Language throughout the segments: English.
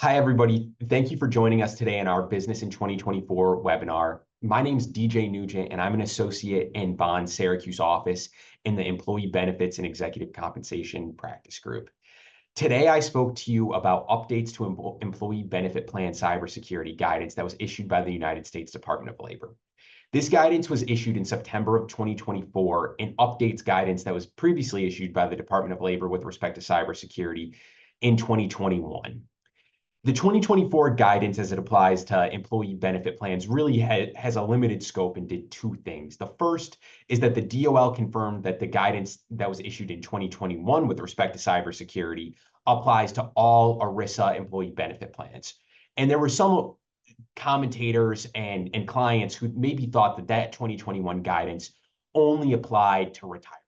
Hi, everybody. Thank you for joining us today in our Business in 2024 webinar. My name is DJ Nugent, and I'm an associate in Bond's Syracuse office in the Employee Benefits and Executive Compensation Practice Group. Today, I spoke to you about updates to Employee Benefit Plan cybersecurity guidance that was issued by the United States Department of Labor. This guidance was issued in September of 2024 and updates guidance that was previously issued by the Department of Labor with respect to cybersecurity in 2021. The 2024 guidance as it applies to employee benefit plans really has a limited scope and did two things. The first is that the DOL confirmed that the guidance that was issued in 2021 with respect to cybersecurity applies to all ERISA employee benefit plans. And there were some commentators and clients who maybe thought that that 2021 guidance only applied to retirement.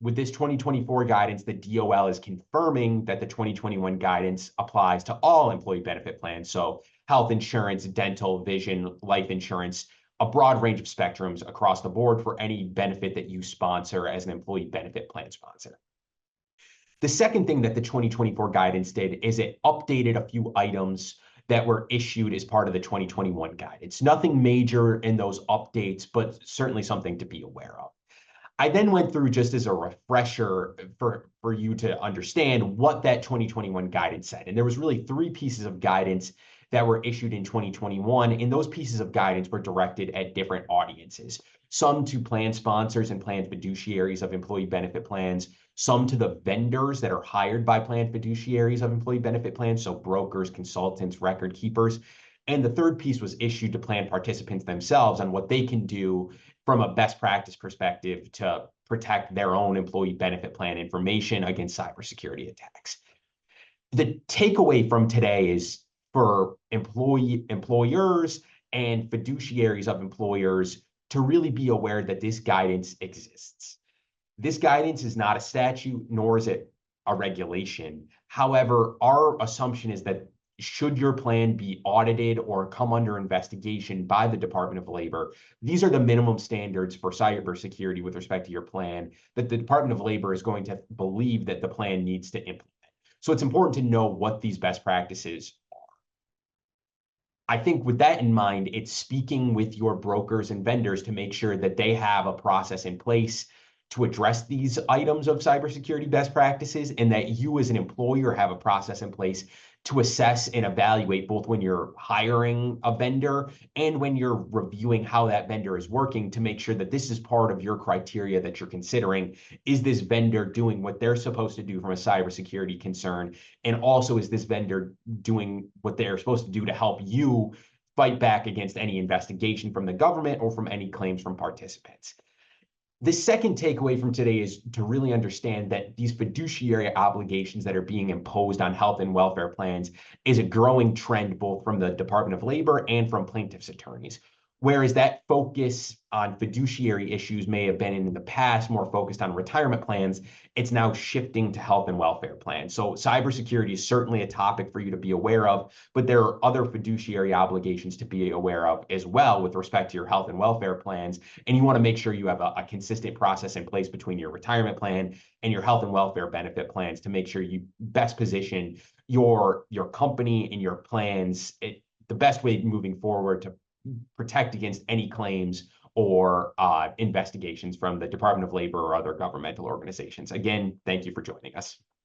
With this 2024 guidance, the DOL is confirming that the 2021 guidance applies to all employee benefit plans. So health insurance, dental, vision, life insurance, a broad range of spectrums across the board for any benefit that you sponsor as an employee benefit plan sponsor. The second thing that the 2024 guidance did is it updated a few items that were issued as part of the 2021 guidance. Nothing major in those updates, but certainly something to be aware of. I then went through just as a refresher for you to understand what that 2021 guidance said. And there was really three pieces of guidance that were issued in 2021. And those pieces of guidance were directed at different audiences, some to plan sponsors and plan fiduciaries of employee benefit plans, some to the vendors that are hired by plan fiduciaries of employee benefit plans, so brokers, consultants, record keepers. And the third piece was issued to plan participants themselves on what they can do from a best practice perspective to protect their own employee benefit plan information against cybersecurity attacks. The takeaway from today is for employers and fiduciaries of employers to really be aware that this guidance exists. This guidance is not a statute, nor is it a regulation. However, our assumption is that should your plan be audited or come under investigation by the Department of Labor, these are the minimum standards for cybersecurity with respect to your plan that the Department of Labor is going to believe that the plan needs to implement. So it's important to know what these best practices are. I think with that in mind, it's speaking with your brokers and vendors to make sure that they have a process in place to address these items of cybersecurity best practices, and that you as an employer have a process in place to assess and evaluate both when you're hiring a vendor and when you're reviewing how that vendor is working to make sure that this is part of your criteria that you're considering. Is this vendor doing what they're supposed to do from a cybersecurity concern? And also, is this vendor doing what they're supposed to do to help you fight back against any investigation from the government or from any claims from participants? The second takeaway from today is to really understand that these fiduciary obligations that are being imposed on health and welfare plans is a growing trend both from the Department of Labor and from plaintiffs' attorneys. Whereas that focus on fiduciary issues may have been in the past more focused on retirement plans, it's now shifting to health and welfare plans. So cybersecurity is certainly a topic for you to be aware of, but there are other fiduciary obligations to be aware of as well with respect to your health and welfare plans. And you want to make sure you have a consistent process in place between your retirement plan and your health and welfare benefit plans to make sure you best position your company and your plans the best way moving forward to protect against any claims or investigations from the Department of Labor or other governmental organizations. Again, thank you for joining us.